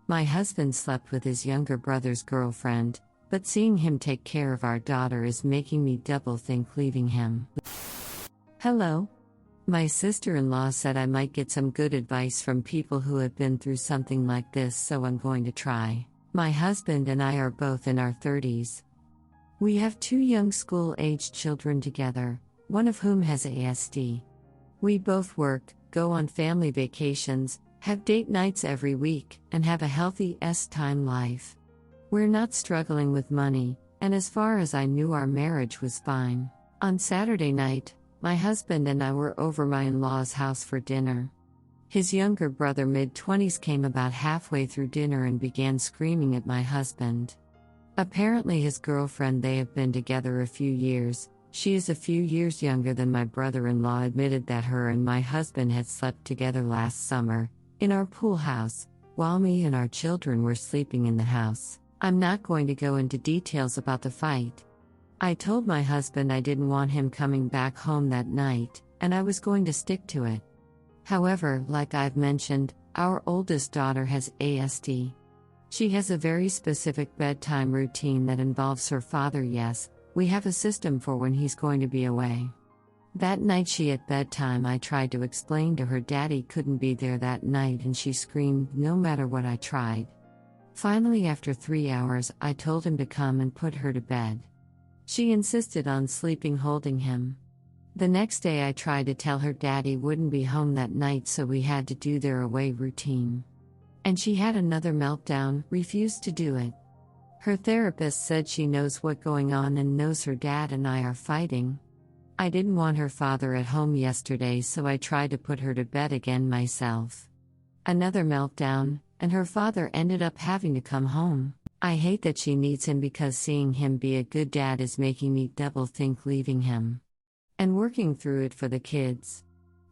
My husband slept with his younger brother's girlfriend, but seeing him take care of our daughter is making me double think leaving him. Hello? My sister-in-law said I might get some good advice from people who have been through something like this, so I'm going to try. My husband and I are both in our 30s. We have 2 young school-aged children together, one of whom has ASD. We both work, go on family vacations, have date nights every week, and have a healthy S-time life. We're not struggling with money, and as far as I knew, our marriage was fine. On Saturday night, my husband and I were over my in-law's house for dinner. His younger brother, mid-20s, came about halfway through dinner and began screaming at my husband. Apparently his girlfriend, they have been together a few years, she is a few years younger than my brother-in-law, admitted that her and my husband had slept together last summer, in our pool house, while me and our children were sleeping in the house. I'm not going to go into details about the fight. I told my husband I didn't want him coming back home that night, and I was going to stick to it. However, like I've mentioned, our oldest daughter has ASD. She has a very specific bedtime routine that involves her father. Yes, we have a system for when he's going to be away. That night, at bedtime, I tried to explain to her Daddy couldn't be there that night, and she screamed no matter what I tried. Finally, after 3 hours, I told him to come and put her to bed. She insisted on sleeping holding him. The next day I tried to tell her Daddy wouldn't be home that night, so we had to do their away routine. And she had another meltdown, refused to do it. Her therapist said she knows what's going on and knows her dad and I are fighting. I didn't want her father at home yesterday, so I tried to put her to bed again myself. Another meltdown, and her father ended up having to come home. I hate that she needs him because seeing him be a good dad is making me double think leaving him. And working through it for the kids.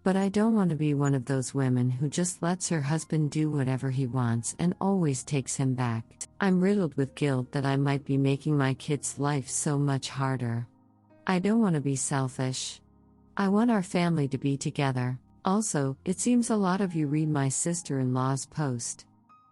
But I don't want to be one of those women who just lets her husband do whatever he wants and always takes him back. I'm riddled with guilt that I might be making my kids' life so much harder. I don't want to be selfish. I want our family to be together. Also, it seems a lot of you read my sister-in-law's post.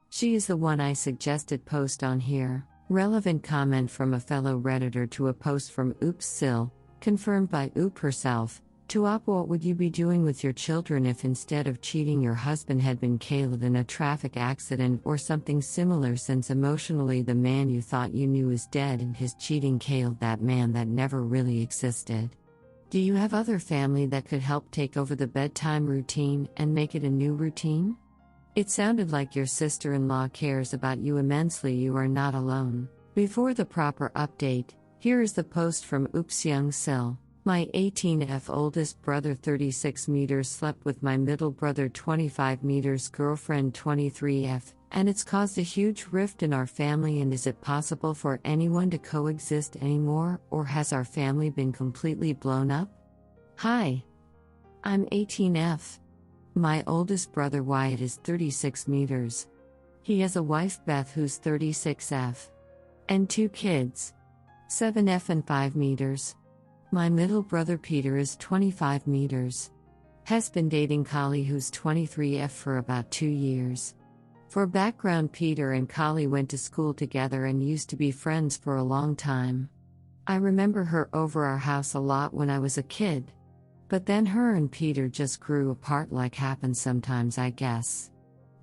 She is the one I suggested post on here. Relevant comment from a fellow Redditor to a post from Oops Sil, confirmed by Oop herself. To Op, what would you be doing with your children if instead of cheating your husband had been killed in a traffic accident or something similar, since emotionally the man you thought you knew is dead and his cheating killed that man that never really existed? Do you have other family that could help take over the bedtime routine and make it a new routine? It sounded like your sister-in-law cares about you immensely. You are not alone. Before the proper update, here is the post from Oops Young Sil. My 18F oldest brother 36 meters slept with my middle brother 25 meters girlfriend 23F, and it's caused a huge rift in our family. And is it possible for anyone to coexist anymore, or has our family been completely blown up? Hi. I'm 18F. My oldest brother Wyatt is 36 meters. He has a wife Beth who's 36F. And 2 kids. 7F and 5 meters. My middle brother Peter is 25 meters. Has been dating Kali who's 23F for about 2 years. For background, Peter and Kali went to school together and used to be friends for a long time. I remember her over our house a lot when I was a kid. But then her and Peter just grew apart, like happens sometimes, I guess.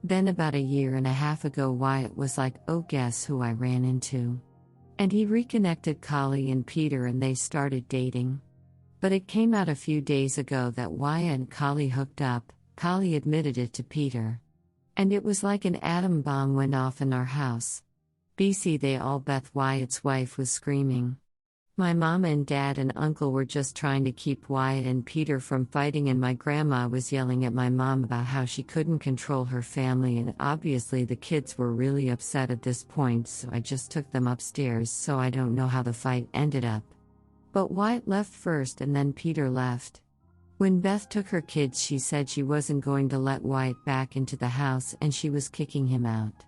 Then about a year and a half ago, Wyatt was like, oh, guess who I ran into? And he reconnected Kali and Peter and they started dating. But it came out a few days ago that Wyatt and Kali hooked up. Kali admitted it to Peter. And it was like an atom bomb went off in our house. BC, they all, Beth, Wyatt's wife, was screaming. My mom and dad and uncle were just trying to keep Wyatt and Peter from fighting, and my grandma was yelling at my mom about how she couldn't control her family, and obviously the kids were really upset at this point, so I just took them upstairs. So I don't know how the fight ended up. But Wyatt left first and then Peter left. When Beth took her kids, she said she wasn't going to let Wyatt back into the house and she was kicking him out.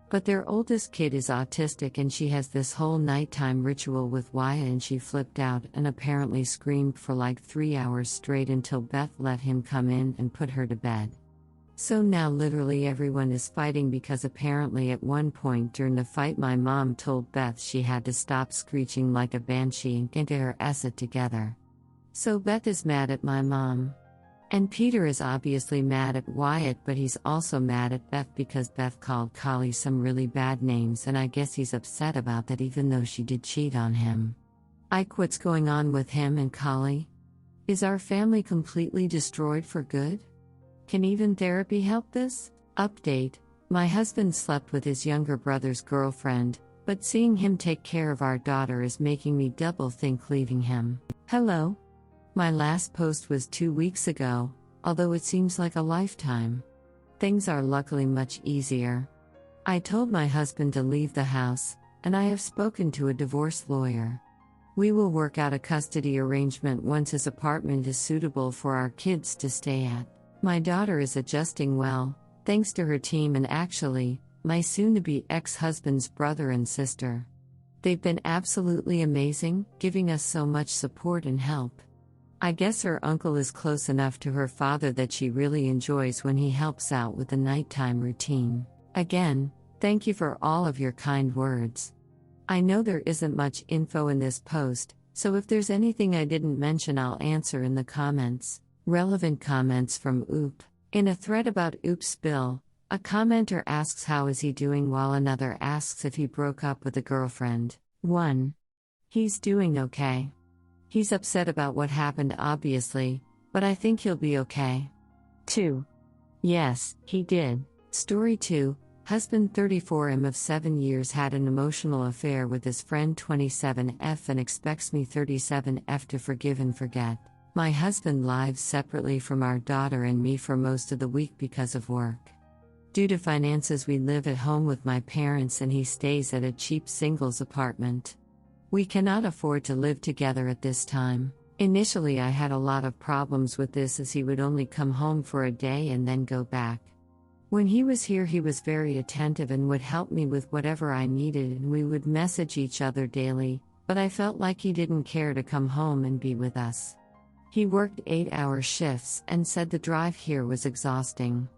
But their oldest kid is autistic and she has this whole nighttime ritual with Wyatt, and she flipped out and apparently screamed for like 3 hours straight until Beth let him come in and put her to bed. So now literally everyone is fighting because apparently at one point during the fight my mom told Beth she had to stop screeching like a banshee and get her asset together. So Beth is mad at my mom. And Peter is obviously mad at Wyatt, but he's also mad at Beth because Beth called Collie some really bad names, and I guess he's upset about that even though she did cheat on him. What's going on with him and Collie? Is our family completely destroyed for good? Can even therapy help this? Update: my husband slept with his younger brother's girlfriend, but seeing him take care of our daughter is making me double think leaving him. Hello? My last post was 2 weeks ago, although it seems like a lifetime. Things are luckily much easier. I told my husband to leave the house, and I have spoken to a divorce lawyer. We will work out a custody arrangement once his apartment is suitable for our kids to stay at. My daughter is adjusting well, thanks to her team and actually, my soon-to-be ex-husband's brother and sister. They've been absolutely amazing, giving us so much support and help. I guess her uncle is close enough to her father that she really enjoys when he helps out with the nighttime routine. Again, thank you for all of your kind words. I know there isn't much info in this post, so if there's anything I didn't mention I'll answer in the comments. Relevant comments from Oop. In a thread about Oop's spill, a commenter asks how is he doing while another asks if he broke up with a girlfriend. 1. He's doing okay. He's upset about what happened obviously, but I think he'll be okay. 2. Yes, he did. Story 2. Husband 34M of 7 years had an emotional affair with his friend 27F and expects me 37F to forgive and forget. My husband lives separately from our daughter and me for most of the week because of work. Due to finances we live at home with my parents and he stays at a cheap singles apartment. We cannot afford to live together at this time. Initially I had a lot of problems with this as he would only come home for a day and then go back. When he was here he was very attentive and would help me with whatever I needed and we would message each other daily, but I felt like he didn't care to come home and be with us. He worked 8-hour shifts and said the drive here was exhausting.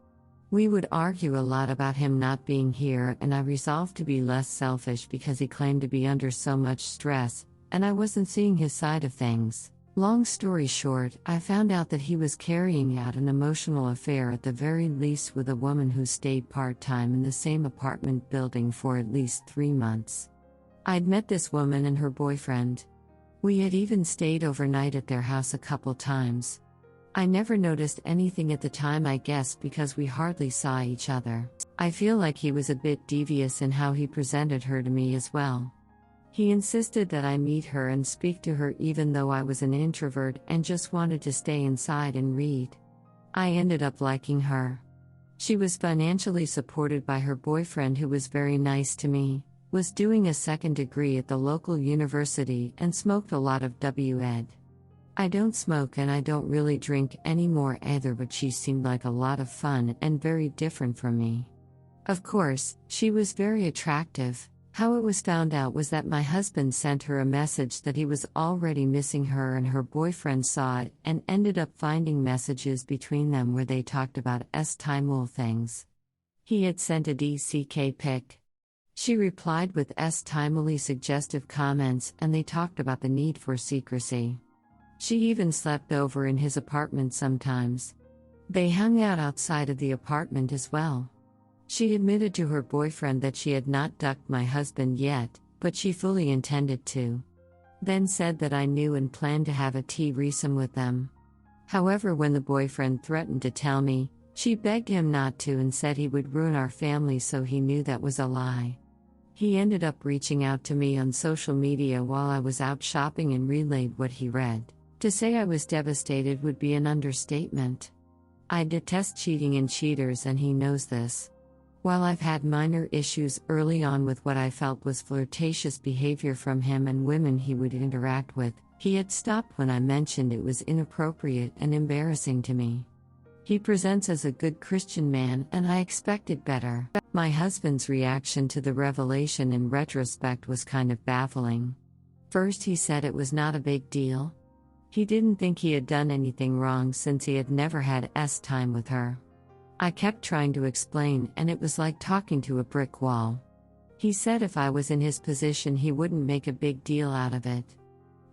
We would argue a lot about him not being here and I resolved to be less selfish because he claimed to be under so much stress, and I wasn't seeing his side of things. Long story short, I found out that he was carrying out an emotional affair at the very least with a woman who stayed part-time in the same apartment building for at least 3 months. I'd met this woman and her boyfriend. We had even stayed overnight at their house a couple times. I never noticed anything at the time, I guess because we hardly saw each other. I feel like he was a bit devious in how he presented her to me as well. He insisted that I meet her and speak to her even though I was an introvert and just wanted to stay inside and read. I ended up liking her. She was financially supported by her boyfriend who was very nice to me, was doing a second degree at the local university and smoked a lot of WED. I don't smoke and I don't really drink anymore either, but she seemed like a lot of fun and very different from me. Of course, she was very attractive. How it was found out was that my husband sent her a message that he was already missing her and her boyfriend saw it and ended up finding messages between them where they talked about S-Timul things. He had sent a DCK pic. She replied with S-Timally suggestive comments and they talked about the need for secrecy. She even slept over in his apartment sometimes. They hung out outside of the apartment as well. She admitted to her boyfriend that she had not ducked my husband yet, but she fully intended to. Then said that I knew and planned to have a threesome with them. However, when the boyfriend threatened to tell me, she begged him not to and said he would ruin our family, so he knew that was a lie. He ended up reaching out to me on social media while I was out shopping and relayed what he read. To say I was devastated would be an understatement. I detest cheating and cheaters and he knows this. While I've had minor issues early on with what I felt was flirtatious behavior from him and women he would interact with, he had stopped when I mentioned it was inappropriate and embarrassing to me. He presents as a good Christian man and I expected better. My husband's reaction to the revelation in retrospect was kind of baffling. First he said it was not a big deal. He didn't think he had done anything wrong since he had never had time with her. I kept trying to explain, and it was like talking to a brick wall. He said if I was in his position, he wouldn't make a big deal out of it.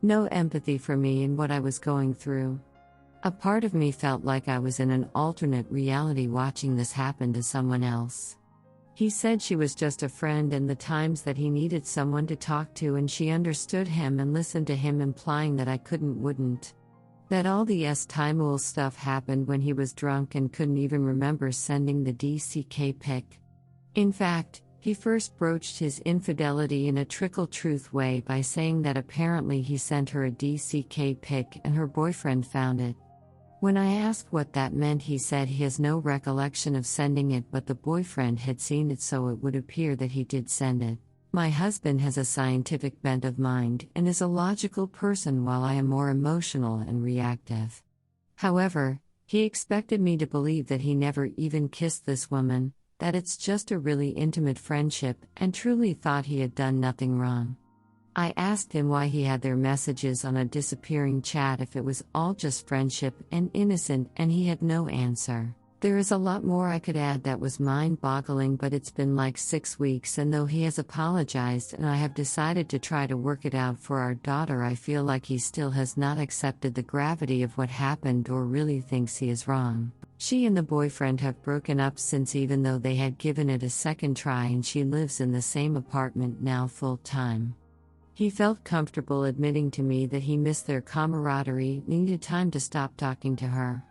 No empathy for me and what I was going through. A part of me felt like I was in an alternate reality watching this happen to someone else. He said she was just a friend and the times that he needed someone to talk to, and she understood him and listened to him, implying that I wouldn't. That all the S-Timul stuff happened when he was drunk and couldn't even remember sending the DCK pic. In fact, he first broached his infidelity in a trickle-truth way by saying that apparently he sent her a DCK pic and her boyfriend found it. When I asked what that meant, he said he has no recollection of sending it, but the boyfriend had seen it, so it would appear that he did send it. My husband has a scientific bent of mind and is a logical person, while I am more emotional and reactive. However, he expected me to believe that he never even kissed this woman, that it's just a really intimate friendship, and truly thought he had done nothing wrong. I asked him why he had their messages on a disappearing chat if it was all just friendship and innocent, and he had no answer. There is a lot more I could add that was mind-boggling, but it's been like 6 weeks, and though he has apologized and I have decided to try to work it out for our daughter, I feel like he still has not accepted the gravity of what happened or really thinks he is wrong. She and the boyfriend have broken up since, even though they had given it a second try, and she lives in the same apartment now full-time. He felt comfortable admitting to me that he missed their camaraderie, needed time to stop talking to her.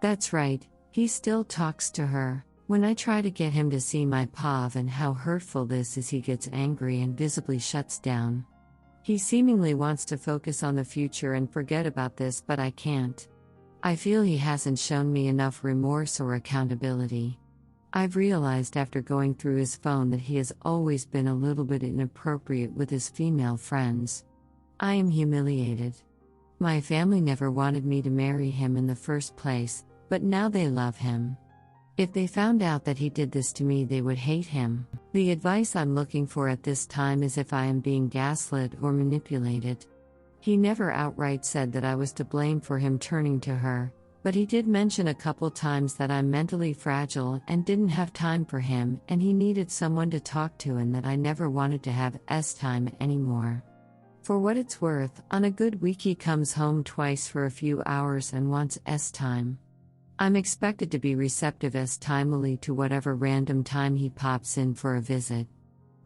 That's right. He still talks to her. When I try to get him to see my POV and how hurtful this is, he gets angry and visibly shuts down. He seemingly wants to focus on the future and forget about this, but I can't. I feel he hasn't shown me enough remorse or accountability. I've realized after going through his phone that he has always been a little bit inappropriate with his female friends. I am humiliated. My family never wanted me to marry him in the first place, but now they love him. If they found out that he did this to me, they would hate him. The advice I'm looking for at this time is if I am being gaslit or manipulated. He never outright said that I was to blame for him turning to her, but he did mention a couple times that I'm mentally fragile and didn't have time for him, and he needed someone to talk to, and that I never wanted to have S-time anymore. For what it's worth, on a good week he comes home twice for a few hours and wants S-time. I'm expected to be receptive S-timely to whatever random time he pops in for a visit.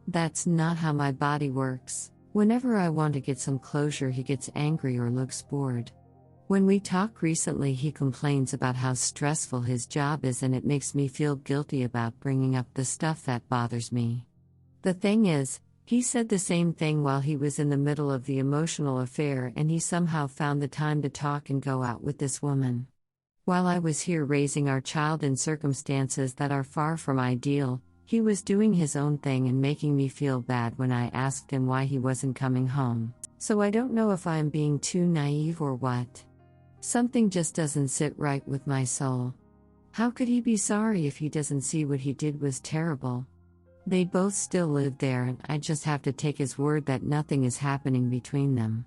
That's not how my body works. Whenever I want to get some closure, he gets angry or looks bored. When we talk recently, he complains about how stressful his job is, and it makes me feel guilty about bringing up the stuff that bothers me. The thing is, he said the same thing while he was in the middle of the emotional affair, and he somehow found the time to talk and go out with this woman. While I was here raising our child in circumstances that are far from ideal, he was doing his own thing and making me feel bad when I asked him why he wasn't coming home. So I don't know if I'm being too naive or what. Something just doesn't sit right with my soul. How could he be sorry if he doesn't see what he did was terrible? They both still live there, and I just have to take his word that nothing is happening between them.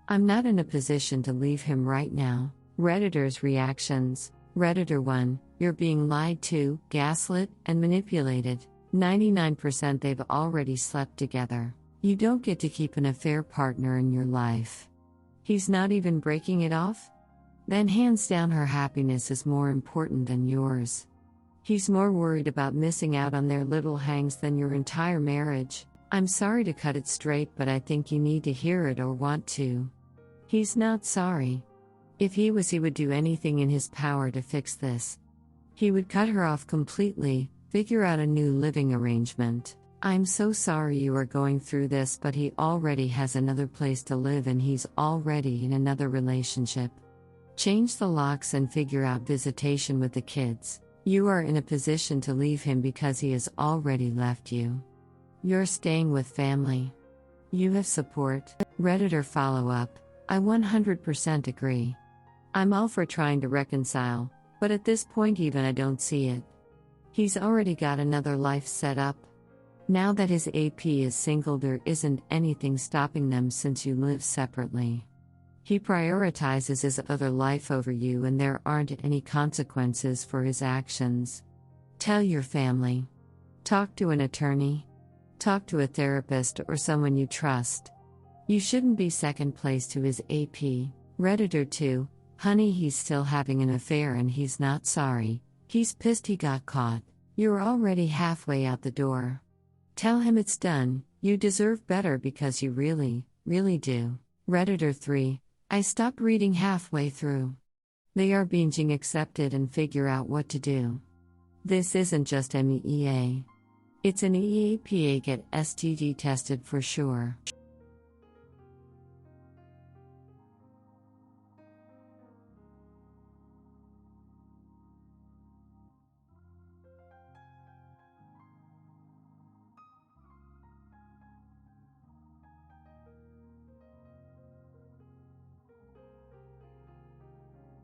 I'm not in a position to leave him right now. Redditors' reactions. Redditor 1, you're being lied to, gaslit, and manipulated. 99% they've already slept together. You don't get to keep an affair partner in your life. He's not even breaking it off? Then hands down her happiness is more important than yours. He's more worried about missing out on their little hangs than your entire marriage. I'm sorry to cut it straight, but I think you need to hear it or want to. He's not sorry. If he was, he would do anything in his power to fix this. He would cut her off completely, figure out a new living arrangement. I'm so sorry you are going through this, but he already has another place to live and he's already in another relationship. Change the locks and figure out visitation with the kids. You are in a position to leave him because he has already left you. You're staying with family. You have support. Redditor follow-up. I 100% agree. I'm all for trying to reconcile, but at this point even I don't see it. He's already got another life set up. Now that his AP is single, there isn't anything stopping them since you live separately. He prioritizes his other life over you, and there aren't any consequences for his actions. Tell your family. Talk to an attorney. Talk to a therapist or someone you trust. You shouldn't be second place to his AP. Redditor 2, honey, he's still having an affair and he's not sorry. He's pissed he got caught. You're already halfway out the door. Tell him it's done. You deserve better because you really, really do. Redditor 3, I stopped reading halfway through. They are binging accepted and figure out what to do. This isn't just MEEA. It's an EAPA, get STD tested for sure.